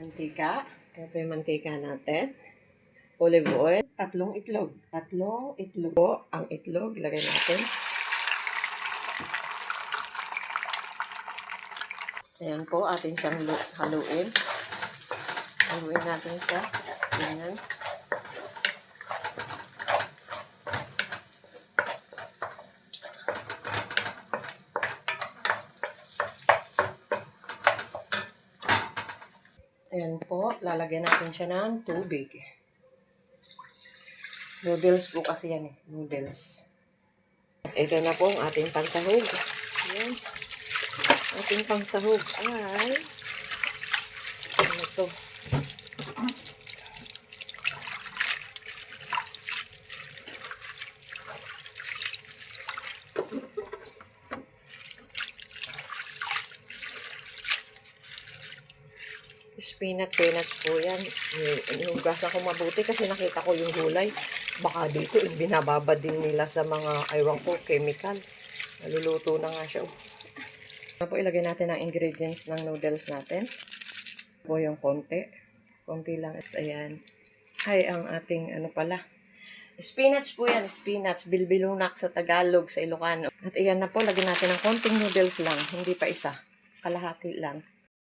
Mantika. Ito yung mantika natin. Olive oil. 3 itlog. 3 itlog po. Ang itlog, ilagay natin. Ayan po, atin siyang haluin. Haluin natin siya. Ayan. Ayan po, lalagyan natin siya ng tubig. Noodles po kasi yan eh, noodles. Ito na po ang ating pansahog. Ayan. Ating pangsahog ay ano to? Spinach po yan. Inugasan ko mabuti kasi nakita ko yung gulay. Baka dito, binababad din nila sa mga, aywan ko, chemical. Naluluto na nga siya. Ano po, ilagay natin ang ingredients ng noodles natin. Po yung konti. Konti lang. Ayan. Ay, ang ating, ano pala. Spinach po yan. Spinach. Bilbilunak sa Tagalog, sa Ilocano. At ayan na po, lagyan natin ng konting noodles lang. Hindi pa isa. Kalahati lang.